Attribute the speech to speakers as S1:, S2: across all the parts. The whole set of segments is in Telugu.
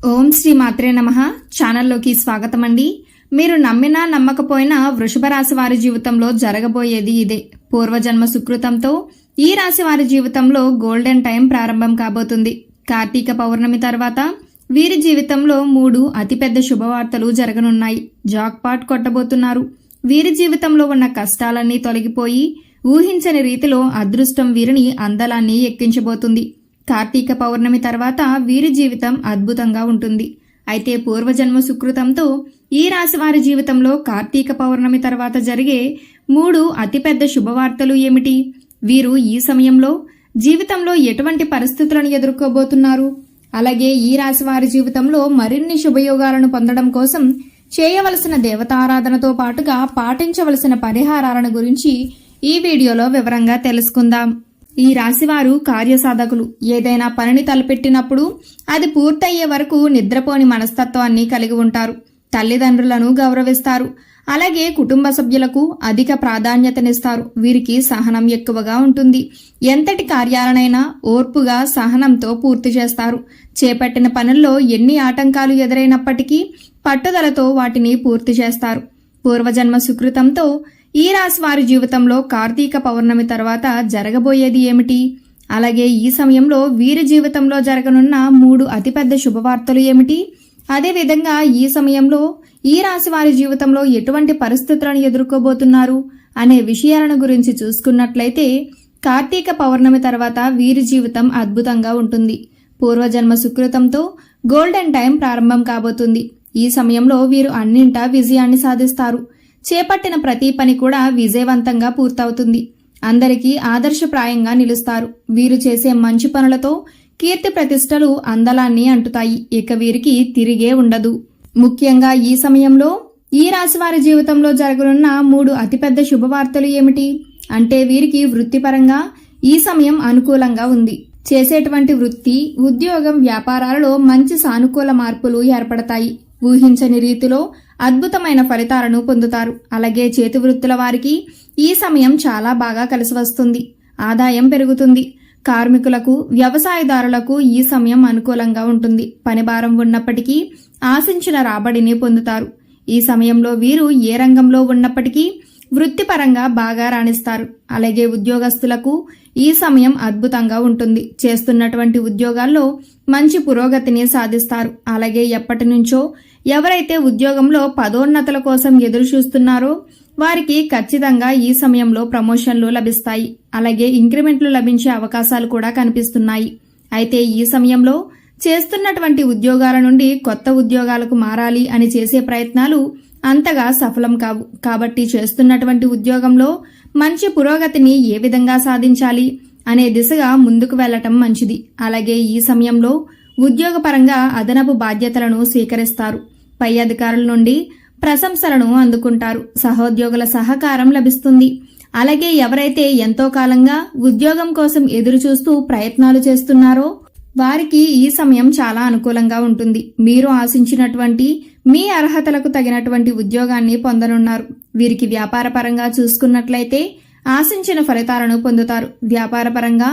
S1: ఓం శ్రీ మాత్రే నమః. ఛానల్లోకి స్వాగతం అండి. మీరు నమ్మినా నమ్మకపోయినా వృషభ రాశి వారి జీవితంలో జరగబోయేది ఇదే. పూర్వజన్మ సుకృతంతో ఈ రాశి వారి జీవితంలో గోల్డెన్ టైం ప్రారంభం కాబోతుంది. కార్తీక పౌర్ణమి తర్వాత వీరి జీవితంలో 3 అతిపెద్ద శుభవార్తలు జరగనున్నాయి. జాక్పాట్ కొట్టబోతున్నారు. వీరి జీవితంలో ఉన్న కష్టాలన్నీ తొలగిపోయి ఊహించని రీతిలో అదృష్టం వీరిని అందలాన్ని ఎక్కించబోతుంది. కార్తీక పౌర్ణమి తర్వాత వీరి జీవితం అద్భుతంగా ఉంటుంది. అయితే పూర్వజన్మ సుకృతంతో ఈ రాశి వారి జీవితంలో కార్తీక పౌర్ణమి తర్వాత జరిగే 3 అతిపెద్ద శుభవార్తలు ఏమిటి? వీరు ఈ సమయంలో జీవితంలో ఎటువంటి పరిస్థితులను ఎదుర్కోబోతున్నారు? అలాగే ఈ రాశి వారి జీవితంలో మరిన్ని శుభయోగాలను పొందడం కోసం చేయవలసిన దేవతారాధనతో పాటుగా పాటించవలసిన పరిహారాలను గురించి ఈ వీడియోలో వివరంగా తెలుసుకుందాం. ఈ రాశివారు కార్యసాధకులు. ఏదైనా పనిని తలపెట్టినప్పుడు అది పూర్తయ్యే వరకు నిద్రపోని మనస్తత్వాన్ని కలిగి ఉంటారు. తల్లిదండ్రులను గౌరవిస్తారు. అలాగే కుటుంబ సభ్యులకు అధిక ప్రాధాన్యతనిస్తారు. వీరికి సహనం ఎక్కువగా ఉంటుంది. ఎంతటి కార్యాలనైనా ఓర్పుగా సహనంతో పూర్తి చేస్తారు. చేపట్టిన పనుల్లో ఎన్ని ఆటంకాలు ఎదురైనప్పటికీ పట్టుదలతో వాటిని పూర్తి చేస్తారు. పూర్వజన్మ సుకృతంతో ఈ రాశి వారి జీవితంలో కార్తీక పౌర్ణమి తర్వాత జరగబోయేది ఏమిటి? అలాగే ఈ సమయంలో వీరి జీవితంలో జరగనున్న 3 అతిపెద్ద శుభవార్తలు ఏమిటి? అదేవిధంగా ఈ సమయంలో ఈ రాశి వారి జీవితంలో ఎటువంటి పరిస్థితులను ఎదుర్కోబోతున్నారు అనే విషయాలను గురించి చూసుకున్నట్లయితే కార్తీక పౌర్ణమి తర్వాత వీరి జీవితం అద్భుతంగా ఉంటుంది. పూర్వజన్మ సుకృతంతో గోల్డెన్ టైం ప్రారంభం కాబోతుంది. ఈ సమయంలో వీరు అన్నింటా విజయాన్ని సాధిస్తారు. చేపట్టిన ప్రతి పని కూడా విజయవంతంగా పూర్తవుతుంది. అందరికీ ఆదర్శప్రాయంగా నిలుస్తారు. వీరు చేసే మంచి పనులతో కీర్తి ప్రతిష్టలు అందలాన్ని అంటుతాయి. ఇక వీరికి తిరిగే ఉండదు. ముఖ్యంగా ఈ సమయంలో ఈ రాశి వారి జీవితంలో జరగనున్న 3 అతిపెద్ద శుభవార్తలు ఏమిటి అంటే వీరికి వృత్తిపరంగా ఈ సమయం అనుకూలంగా ఉంది. చేసేటువంటి వృత్తి, ఉద్యోగం, వ్యాపారాలలో మంచి సానుకూల మార్పులు ఏర్పడతాయి. ఊహించని రీతిలో అద్భుతమైన ఫలితాలను పొందుతారు. అలాగే చేతి వృత్తుల వారికి ఈ సమయం చాలా బాగా కలిసి వస్తుంది. ఆదాయం పెరుగుతుంది. కార్మికులకు, వ్యవసాయదారులకు ఈ సమయం అనుకూలంగా ఉంటుంది. పని భారం ఉన్నప్పటికీ ఆశించిన రాబడిని పొందుతారు. ఈ సమయంలో వీరు ఏ రంగంలో ఉన్నప్పటికీ వృత్తిపరంగా బాగా రాణిస్తారు. అలాగే ఉద్యోగస్తులకు ఈ సమయం అద్భుతంగా ఉంటుంది. చేస్తున్నటువంటి ఉద్యోగాల్లో మంచి పురోగతిని సాధిస్తారు. అలాగే ఎప్పటి నుంచో ఎవరైతే ఉద్యోగంలో పదోన్నతుల కోసం ఎదురు చూస్తున్నారో వారికి ఖచ్చితంగా ఈ సమయంలో ప్రమోషన్లు లభిస్తాయి. అలాగే ఇంక్రిమెంట్లు లభించే అవకాశాలు కూడా కనిపిస్తున్నాయి. అయితే ఈ సమయంలో చేస్తున్నటువంటి ఉద్యోగాల నుండి కొత్త ఉద్యోగాలకు మారాలి అని చేసే ప్రయత్నాలు అంతగా సఫలం కావు. కాబట్టి చేస్తున్నటువంటి ఉద్యోగంలో మంచి పురోగతిని ఏ విధంగా సాధించాలి అనే దిశగా ముందుకు వెళ్లటం మంచిది. అలాగే ఈ సమయంలో ఉద్యోగపరంగా అదనపు బాధ్యతలను స్వీకరిస్తారు. పై అధికారుల నుండి ప్రశంసలను అందుకుంటారు. సహోద్యోగుల సహకారం లభిస్తుంది. అలాగే ఎవరైతే ఎంతో కాలంగా ఉద్యోగం కోసం ఎదురు చూస్తూ ప్రయత్నాలు చేస్తున్నారో వారికి ఈ సమయం చాలా అనుకూలంగా ఉంటుంది. మీరు ఆశించినటువంటి మీ అర్హతలకు తగినటువంటి ఉద్యోగాన్ని పొందనున్నారు. వీరికి వ్యాపారపరంగా చూసుకున్నట్లయితే ఆశించిన ఫలితాలను పొందుతారు. వ్యాపారపరంగా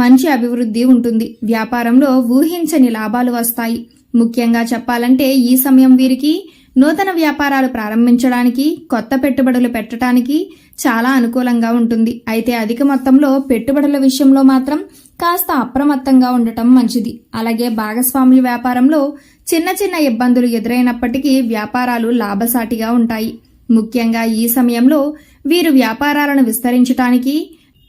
S1: మంచి అభివృద్ధి ఉంటుంది. వ్యాపారంలో ఊహించని లాభాలు వస్తాయి. ముఖ్యంగా చెప్పాలంటే ఈ సమయం వీరికి నూతన వ్యాపారాలు ప్రారంభించడానికి, కొత్త పెట్టుబడులు పెట్టడానికి చాలా అనుకూలంగా ఉంటుంది. అయితే అధిక మొత్తంలో పెట్టుబడుల విషయంలో మాత్రం కాస్త అప్రమత్తంగా ఉండటం మంచిది. అలాగే భాగస్వామ్య వ్యాపారంలో చిన్న చిన్న ఇబ్బందులు ఎదురైనప్పటికీ వ్యాపారాలు లాభసాటిగా ఉంటాయి. ముఖ్యంగా ఈ సమయంలో వీరు వ్యాపారాలను విస్తరించడానికి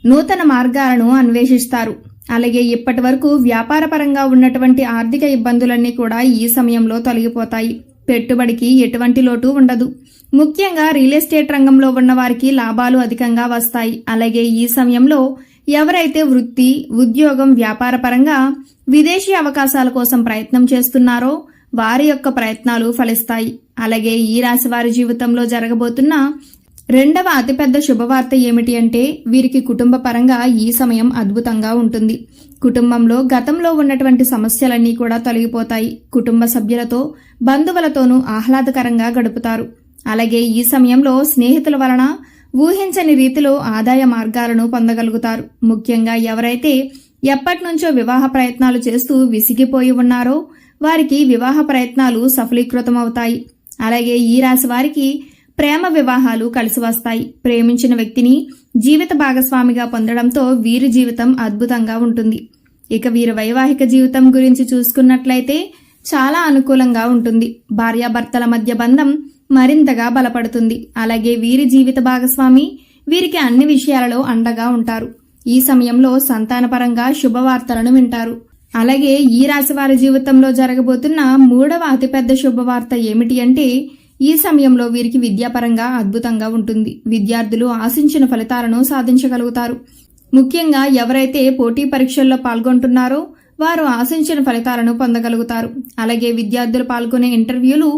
S1: నూతన మార్గాలను అన్వేషిస్తారు. అలాగే ఇప్పటి వరకు వ్యాపారపరంగా ఉన్నటువంటి ఆర్థిక ఇబ్బందులన్నీ కూడా ఈ సమయంలో తొలగిపోతాయి. పెట్టుబడికి ఎటువంటి లోటు ఉండదు. ముఖ్యంగా రియల్ ఎస్టేట్ రంగంలో ఉన్న వారికి లాభాలు అధికంగా వస్తాయి. అలాగే ఈ సమయంలో ఎవరైతే వృత్తి, ఉద్యోగం, వ్యాపారపరంగా విదేశీ అవకాశాల కోసం ప్రయత్నం చేస్తున్నారో వారి యొక్క ప్రయత్నాలు ఫలిస్తాయి. అలాగే ఈ రాశి వారి జీవితంలో జరగబోతున్న 2వ అతిపెద్ద శుభవార్త ఏమిటి అంటే వీరికి కుటుంబ పరంగా ఈ సమయం అద్భుతంగా ఉంటుంది. కుటుంబంలో గతంలో ఉన్నటువంటి సమస్యలన్నీ కూడా తొలగిపోతాయి. కుటుంబ సభ్యులతో, బంధువులతోనూ ఆహ్లాదకరంగా గడుపుతారు. అలాగే ఈ సమయంలో స్నేహితుల వలన ఊహించని రీతిలో ఆదాయ మార్గాలను పొందగలుగుతారు. ముఖ్యంగా ఎవరైతే ఎప్పటినుంచో వివాహ ప్రయత్నాలు చేస్తూ విసిగిపోయి ఉన్నారో వారికి వివాహ ప్రయత్నాలు సఫలీకృతమవుతాయి. అలాగే ఈ రాశి వారికి ప్రేమ వివాహాలు కలిసి వస్తాయి. ప్రేమించిన వ్యక్తిని జీవిత భాగస్వామిగా పొందడంతో వీరి జీవితం అద్భుతంగా ఉంటుంది. ఇక వీరి వైవాహిక జీవితం గురించి చూసుకున్నట్లయితే చాలా అనుకూలంగా ఉంటుంది. భార్యాభర్తల మధ్య బంధం మరింతగా బలపడుతుంది. అలాగే వీరి జీవిత భాగస్వామి వీరికి అన్ని విషయాలలో అండగా ఉంటారు. ఈ సమయంలో సంతానపరంగా శుభవార్తలను వింటారు. అలాగే ఈ రాశి వారి జీవితంలో జరగబోతున్న 3వ అతిపెద్ద శుభవార్త ఏమిటి అంటే ఈ సమయంలో వీరికి విద్యాపరంగా అద్భుతంగా ఉంటుంది. విద్యార్థులు ఆశించిన ఫలితాలను సాధించగలుగుతారు. ముఖ్యంగా ఎవరైతే పోటీ పరీక్షల్లో పాల్గొంటున్నారో వారు ఆశించిన ఫలితాలను పొందగలుగుతారు. అలాగే విద్యార్థులు పాల్గొనే ఇంటర్వ్యూలు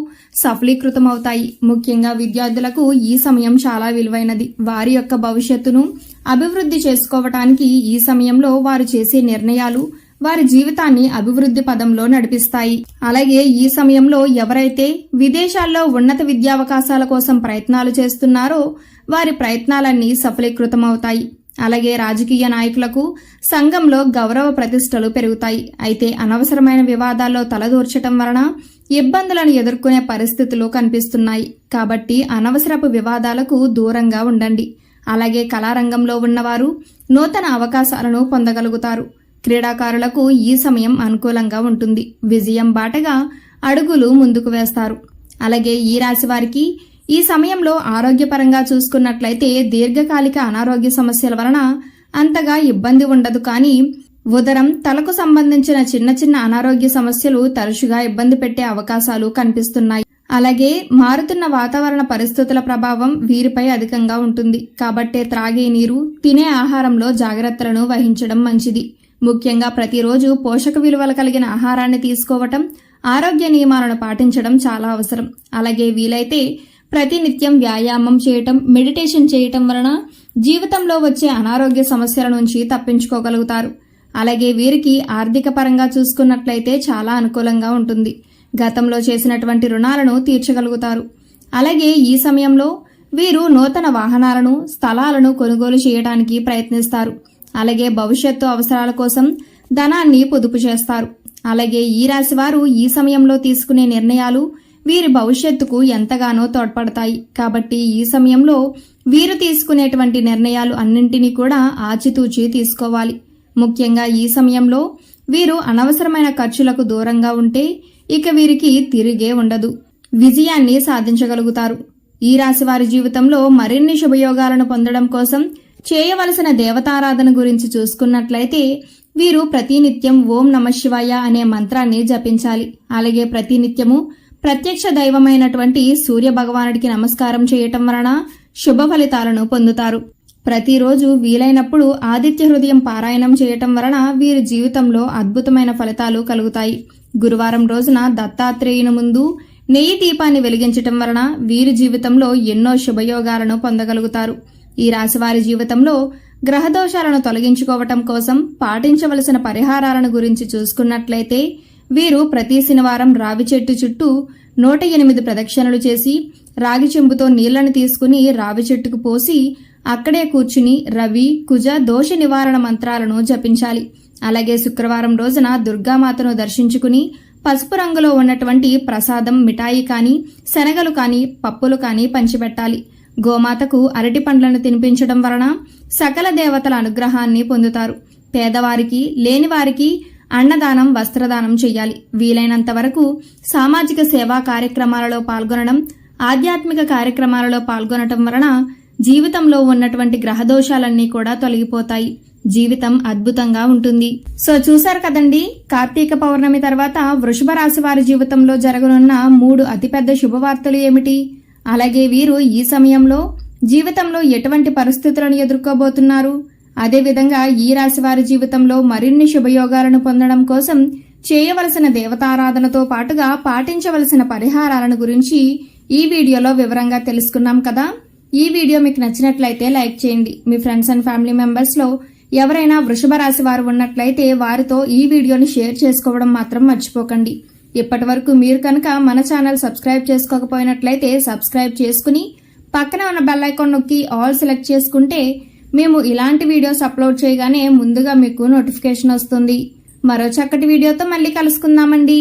S1: సఫలీకృతమవుతాయి. ముఖ్యంగా విద్యార్థులకు ఈ సమయం చాలా విలువైనది. వారి యొక్క భవిష్యత్తును అభివృద్ధి చేసుకోవటానికి ఈ సమయంలో వారు చేసే నిర్ణయాలు వారి జీవితాన్ని అభివృద్ధి పదంలో నడిపిస్తాయి. అలాగే ఈ సమయంలో ఎవరైతే విదేశాల్లో ఉన్నత విద్యావకాశాల కోసం ప్రయత్నాలు చేస్తున్నారో వారి ప్రయత్నాలన్నీ సఫలీకృతమవుతాయి. అలాగే రాజకీయ నాయకులకు సంఘంలో గౌరవ ప్రతిష్టలు పెరుగుతాయి. అయితే అనవసరమైన వివాదాల్లో తలదూర్చటం వలన ఇబ్బందులను ఎదుర్కొనే పరిస్థితులు కనిపిస్తున్నాయి. కాబట్టి అనవసరపు వివాదాలకు దూరంగా ఉండండి. అలాగే కళారంగంలో ఉన్నవారు నూతన అవకాశాలను పొందగలుగుతారు. క్రీడాకారులకు ఈ సమయం అనుకూలంగా ఉంటుంది. విజయం బాటగా అడుగులు ముందుకు వేస్తారు. అలాగే ఈ రాశి వారికి ఈ సమయంలో ఆరోగ్యపరంగా చూసుకున్నట్లయితే దీర్ఘకాలిక అనారోగ్య సమస్యల వలన అంతగా ఇబ్బంది ఉండదు. కానీ ఉదరం తలకు సంబంధించిన చిన్న చిన్న అనారోగ్య సమస్యలు తరచుగా ఇబ్బంది పెట్టే అవకాశాలు కనిపిస్తున్నాయి. అలాగే మారుతున్న వాతావరణ పరిస్థితుల ప్రభావం వీరిపై అధికంగా ఉంటుంది. కాబట్టే త్రాగే నీరు, తినే ఆహారంలో జాగ్రత్తలను వహించడం మంచిది. ముఖ్యంగా ప్రతిరోజు పోషక విలువలు కలిగిన ఆహారాన్ని తీసుకోవటం, ఆరోగ్య నియమాలను పాటించడం చాలా అవసరం. అలాగే వీలైతే ప్రతినిత్యం వ్యాయామం చేయటం, మెడిటేషన్ చేయటం వలన జీవితంలో వచ్చే అనారోగ్య సమస్యల నుంచి తప్పించుకోగలుగుతారు. అలాగే వీరికి ఆర్థిక పరంగా చూసుకున్నట్లయితే చాలా అనుకూలంగా ఉంటుంది. గతంలో చేసినటువంటి రుణాలను తీర్చగలుగుతారు. అలాగే ఈ సమయంలో వీరు నూతన వాహనాలను, స్థలాలను కొనుగోలు చేయడానికి ప్రయత్నిస్తారు. అలాగే భవిష్యత్తు అవసరాల కోసం ధనాన్ని పొదుపు చేస్తారు. అలాగే ఈ రాశి వారు ఈ సమయంలో తీసుకునే నిర్ణయాలు వీరి భవిష్యత్తుకు ఎంతగానో తోడ్పడతాయి. కాబట్టి ఈ సమయంలో వీరు తీసుకునేటువంటి నిర్ణయాలు అన్నింటినీ కూడా ఆచితూచి తీసుకోవాలి. ముఖ్యంగా ఈ సమయంలో వీరు అనవసరమైన ఖర్చులకు దూరంగా ఉంటే ఇక వీరికి తిరిగే ఉండదు. విజయాన్ని సాధించగలుగుతారు. ఈ రాశి వారి జీవితంలో మరిన్ని శుభయోగాలను పొందడం కోసం చేయవలసిన దేవతారాధన గురించి చూసుకున్నట్లయితే వీరు ప్రతినిత్యం ఓం నమఃశివాయ అనే మంత్రాన్ని జపించాలి. అలాగే ప్రతినిత్యము ప్రత్యక్ష దైవమైనటువంటి సూర్య భగవానుడికి నమస్కారం చేయటం వలన శుభ ఫలితాలను పొందుతారు. ప్రతిరోజు వీలైనప్పుడు ఆదిత్య హృదయం పారాయణం చేయటం వలన వీరి జీవితంలో అద్భుతమైన ఫలితాలు కలుగుతాయి. గురువారం రోజున దత్తాత్రేయుని ముందు నెయ్యి దీపాన్ని వెలిగించటం వలన వీరి జీవితంలో ఎన్నో శుభయోగాలను పొందగలుగుతారు. ఈ రాశివారి జీవితంలో గ్రహదోషాలను తొలగించుకోవటం కోసం పాటించవలసిన పరిహారాలను గురించి చూసుకున్నట్లయితే వీరు ప్రతి శనివారం రావి చెట్టు చుట్టూ 108 ప్రదక్షిణలు చేసి రాగి చెంబుతో నీళ్లను తీసుకుని రావి చెట్టుకు పోసి అక్కడే కూర్చుని రవి, కుజ దోష నివారణ మంత్రాలను జపించాలి. అలాగే శుక్రవారం రోజున దుర్గామాతను దర్శించుకుని పసుపు రంగులో ఉన్నటువంటి ప్రసాదం, మిఠాయి కానీ, శనగలు కానీ, పప్పులు కానీ పంచిపెట్టాలి. గోమాతకు అరటి పండ్లను తినిపించడం వలన సకల దేవతల అనుగ్రహాన్ని పొందుతారు. పేదవారికి, లేనివారికి అన్నదానం, వస్త్రదానం చేయాలి. వీలైనంత వరకు సామాజిక సేవా కార్యక్రమాలలో పాల్గొనడం, ఆధ్యాత్మిక కార్యక్రమాలలో పాల్గొనటం వలన జీవితంలో ఉన్నటువంటి గ్రహదోషాలన్నీ కూడా తొలగిపోతాయి. జీవితం అద్భుతంగా ఉంటుంది. సో చూశారు కదండి, కార్తీక పౌర్ణమి తర్వాత వృషభ రాశి వారి జీవితంలో జరగనున్న 3 అతిపెద్ద శుభవార్తలు ఏమిటి, అలాగే వీరు ఈ సమయంలో జీవితంలో ఎటువంటి పరిస్థితులను ఎదుర్కోబోతున్నారు, అదేవిధంగా ఈ రాశి వారి జీవితంలో మరిన్ని శుభయోగాలను పొందడం కోసం చేయవలసిన దేవతారాధనతో పాటుగా పాటించవలసిన పరిహారాలను గురించి ఈ వీడియోలో వివరంగా తెలుసుకున్నాం కదా. ఈ వీడియో మీకు నచ్చినట్లయితే లైక్ చేయండి. మీ ఫ్రెండ్స్ అండ్ ఫ్యామిలీ మెంబర్స్ లో ఎవరైనా వృషభ రాశి వారు ఉన్నట్లయితే వారితో ఈ వీడియోని షేర్ చేసుకోవడం మాత్రం మర్చిపోకండి. ఇప్పటి వరకు మీరు కనుక మన ఛానల్ సబ్స్క్రైబ్ చేసుకోకపోయినట్లయితే సబ్స్క్రైబ్ చేసుకుని పక్కన ఉన్న బెల్ ఐకాన్ నొక్కి ఆల్ సెలెక్ట్ చేసుకుంటే మేము ఇలాంటి వీడియోస్ అప్లోడ్ చేయగానే ముందుగా మీకు నోటిఫికేషన్ వస్తుంది. మరో చక్కటి వీడియోతో మళ్ళీ కలుసుకుందామండి.